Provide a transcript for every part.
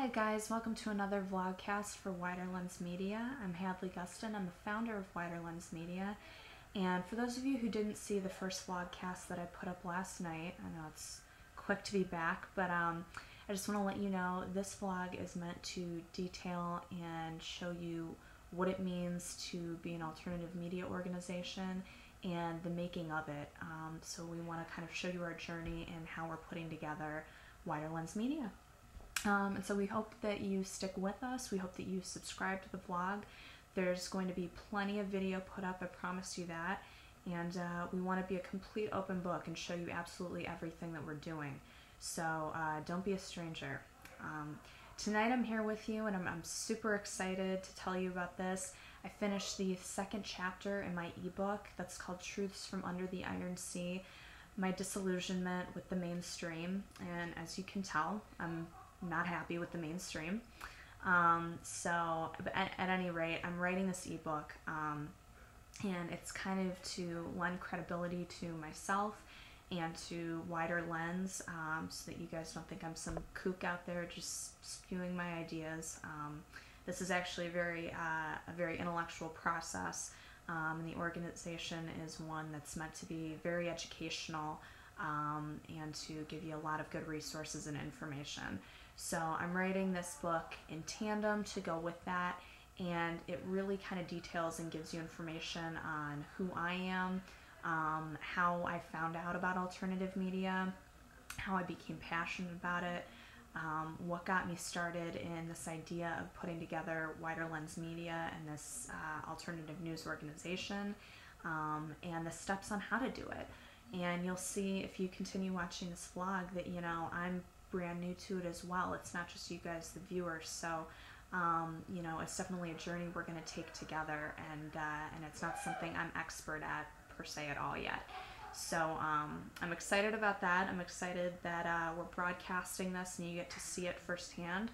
Hi guys, welcome to another vlogcast for Wider Lens Media. I'm Hadley Gustin. I'm the founder of Wider Lens Media. And for those of you who didn't see the first vlogcast that I put up last night, I know it's quick to be back, but I just want to let you know this vlog is meant to detail and show you what it means to be an alternative media organization and the making of it. So we want to kind of show you our journey and how we're putting together Wider Lens Media. And so we hope that you stick with us. We hope that you subscribe to the vlog. There's going to be plenty of video put up, I promise you that. And we want to be a complete open book and show you absolutely everything that we're doing. So don't be a stranger. Tonight I'm here with you and I'm super excited to tell you about this. I finished the second chapter in my ebook that's called Truths from Under the Iron Sea, My Disillusionment with the Mainstream. And as you can tell, I'm not happy with the mainstream. So at any rate, I'm writing this ebook and it's kind of to lend credibility to myself and to Wider Lens, so that you guys don't think I'm some kook out there just spewing my ideas. This is actually a very intellectual process, and the organization is one that's meant to be very educational and to give you a lot of good resources and information. So I'm writing this book in tandem to go with that, and it really kind of details and gives you information on who I am, how I found out about alternative media, how I became passionate about it, what got me started in this idea of putting together Wider Lens Media and this alternative news organization, and the steps on how to do it. And you'll see if you continue watching this vlog that, you know, I'm brand new to it as well. It's not just you guys, the viewers. So, you know, it's definitely a journey we're going to take together, and it's not something I'm expert at per se at all yet. So I'm excited about that. I'm excited that we're broadcasting this and you get to see it firsthand.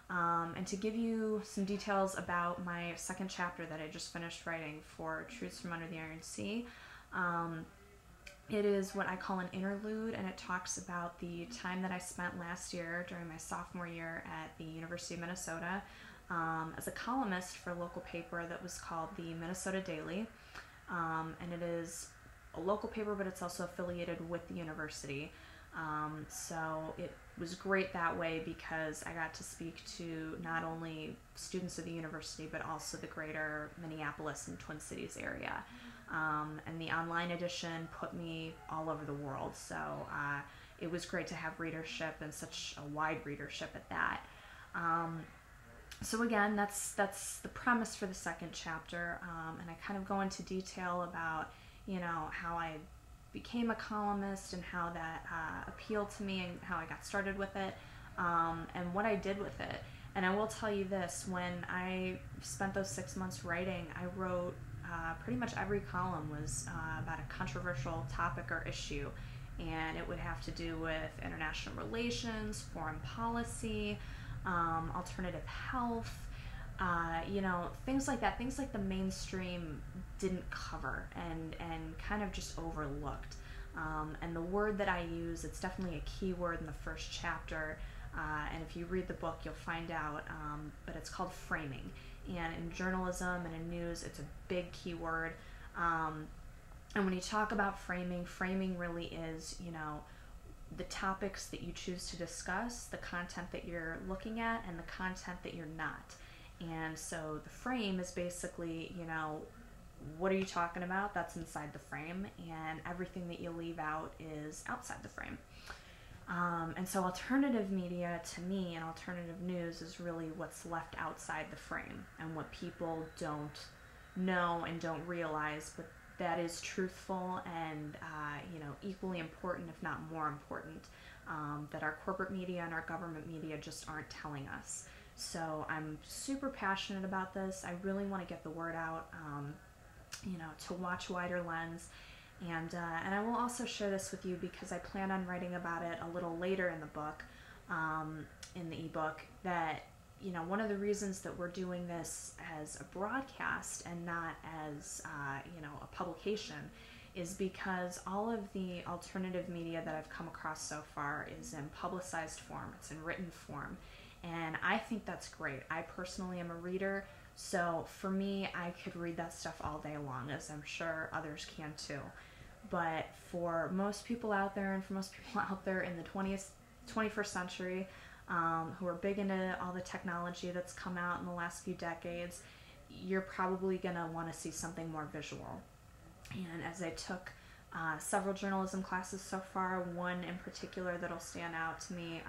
And to give you some details about my second chapter that I just finished writing for Truths from Under the Iron Sea. It is what I call an interlude, and it talks about the time that I spent last year during my sophomore year at the University of Minnesota as a columnist for a local paper that was called the Minnesota Daily. And it is a local paper, but it's also affiliated with the university. So it was great that way because I got to speak to not only students of the university, but also the greater Minneapolis and Twin Cities area. And the online edition put me all over the world. So it was great to have readership, and such a wide readership at that. So again, that's the premise for the second chapter. And I kind of go into detail about, you know, how I became a columnist and how that appealed to me and how I got started with it, and what I did with it. And I will tell you this, when I spent those 6 months writing, I wrote pretty much every column was about a controversial topic or issue, and it would have to do with international relations, foreign policy, alternative health, you know, things like that, things like the mainstream didn't cover and kind of just overlooked. And the word that I use, it's definitely a key word in the first chapter, and if you read the book you'll find out, but it's called framing. And in journalism and in news, it's a big key word. And when you talk about framing, framing really is, you know, the topics that you choose to discuss, the content that you're looking at, and the content that you're not. And so the frame is basically, you know, what are you talking about? That's inside the frame, and everything that you leave out is outside the frame. And so alternative media, to me, and alternative news is really what's left outside the frame, and what people don't know and don't realize, but that is truthful and, you know, equally important, if not more important, that our corporate media and our government media just aren't telling us. So I'm super passionate about this. I really want to get the word out, you know, to watch Wider Lens. And I will also share this with you because I plan on writing about it a little later in the book, in the ebook, that, you know, one of the reasons that we're doing this as a broadcast and not as, you know, a publication is because all of the alternative media that I've come across so far is in publicized form, it's in written form. And I think that's great. I personally am a reader, so for me, I could read that stuff all day long, as I'm sure others can too. But for most people out there, and for most people out there in the 21st century, who are big into all the technology that's come out in the last few decades, you're probably going to want to see something more visual. And as I took several journalism classes so far, one in particular that'll stand out to me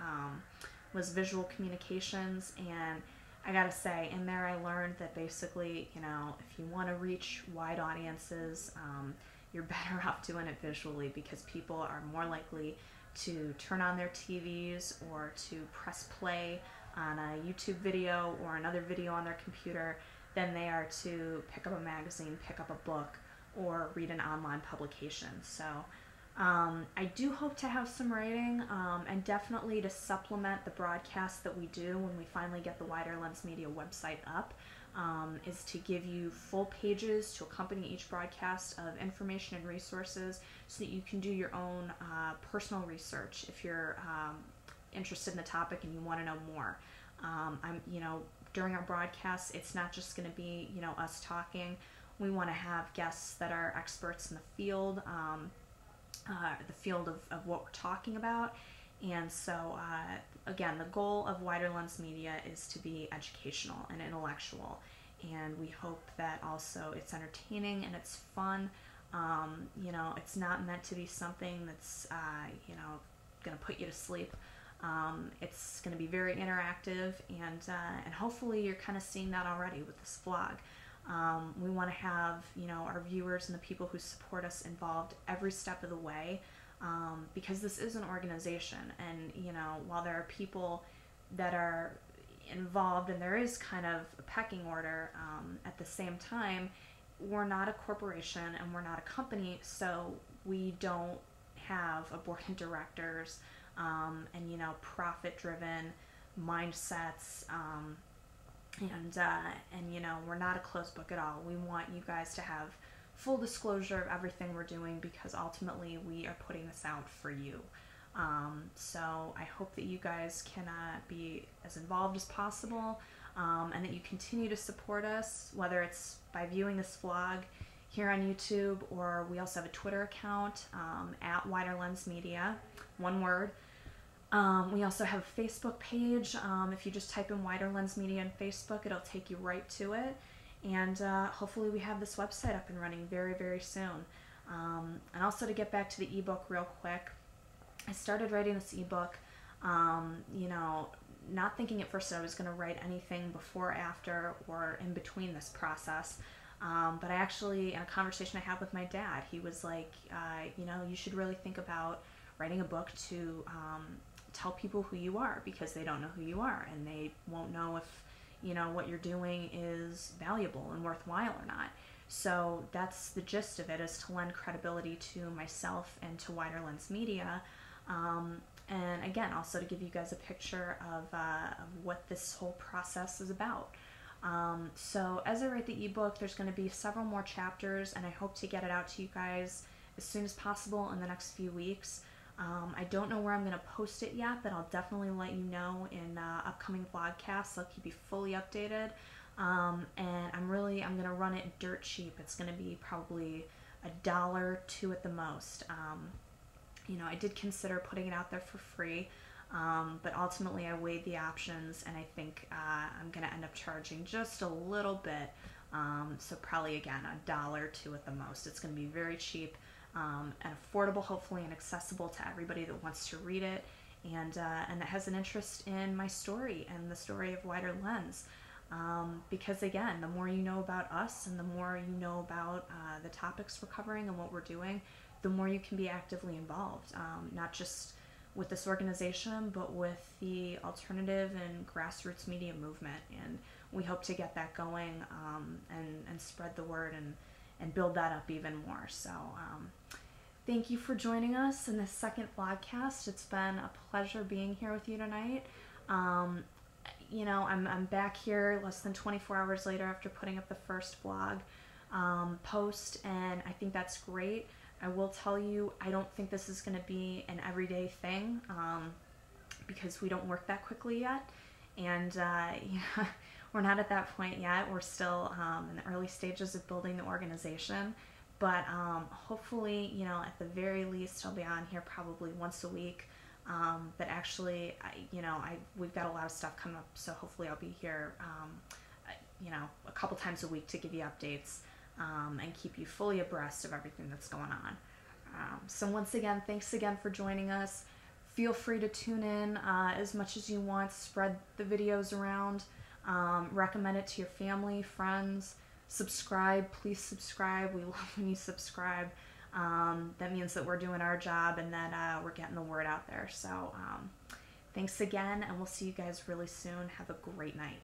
was visual communications. And I gotta say, in there I learned that basically, you know, if you want to reach wide audiences, you're better off doing it visually, because people are more likely to turn on their TVs or to press play on a YouTube video or another video on their computer than they are to pick up a magazine, pick up a book, or read an online publication. So I do hope to have some writing, and definitely to supplement the broadcast that we do when we finally get the Wider Lens Media website up, is to give you full pages to accompany each broadcast of information and resources, so that you can do your own personal research if you're interested in the topic and you want to know more. During our broadcasts, it's not just going to be, us talking. We want to have guests that are experts in the field of what we're talking about. And so, again, the goal of Wider Lens Media is to be educational and intellectual. And we hope that also it's entertaining and it's fun. It's not meant to be something that's, going to put you to sleep. It's going to be very interactive, and hopefully you're kind of seeing that already with this vlog. We want to have, our viewers and the people who support us involved every step of the way, because this is an organization, and, while there are people that are involved and there is kind of a pecking order, at the same time, we're not a corporation and we're not a company, so we don't have a board of directors, and, profit-driven mindsets, and we're not a closed book at all. We want you guys to have full disclosure of everything we're doing, because ultimately we are putting this out for you. So I hope that you guys can be as involved as possible, and that you continue to support us, whether it's by viewing this vlog here on YouTube, or we also have a Twitter account, at Wider Lens Media, one word. We also have a Facebook page. If you just type in Wider Lens Media on Facebook, it'll take you right to it. And hopefully we have this website up and running very, very soon. And also, to get back to the ebook real quick, I started writing this ebook, not thinking at first that I was going to write anything before, after, or in between this process. But I actually, in a conversation I had with my dad, he was like, you should really think about writing a book to tell people who you are, because they don't know who you are, and they won't know if, what you're doing is valuable and worthwhile or not. So that's the gist of it, is to lend credibility to myself and to Wider Lens Media. And again, also to give you guys a picture of what this whole process is about. So as I write the ebook, there's going to be several more chapters, and I hope to get it out to you guys as soon as possible in the next few weeks. I don't know where I'm going to post it yet, but I'll definitely let you know in upcoming vlogcasts. I'll keep you fully updated. And I'm going to run it dirt cheap. It's going to be probably $1 or $2 at the most. I did consider putting it out there for free, but ultimately I weighed the options, and I think I'm going to end up charging just a little bit. So probably, again, $1 or $2 at the most. It's going to be very cheap. And affordable, hopefully, and accessible to everybody that wants to read it, and that has an interest in my story and the story of Wider Lens. Because again, the more you know about us, and the more you know about the topics we're covering and what we're doing, the more you can be actively involved, not just with this organization, but with the alternative and grassroots media movement. And we hope to get that going, and spread the word, and build that up even more. So thank you for joining us in this second vlogcast. It's been a pleasure being here with you tonight. I'm back here less than 24 hours later after putting up the first vlog post, and I think that's great. I will tell you, I don't think this is going to be an everyday thing, because we don't work that quickly yet. And we're not at that point yet. We're still in the early stages of building the organization. But hopefully, at the very least, I'll be on here probably once a week. But actually, we've got a lot of stuff coming up, so hopefully I'll be here, a couple times a week to give you updates and keep you fully abreast of everything that's going on. So once again, thanks again for joining us. Feel free to tune in as much as you want. Spread the videos around. Recommend it to your family, friends. Subscribe. Please subscribe. We love when you subscribe. That means that we're doing our job and that we're getting the word out there. So thanks again, and we'll see you guys really soon. Have a great night.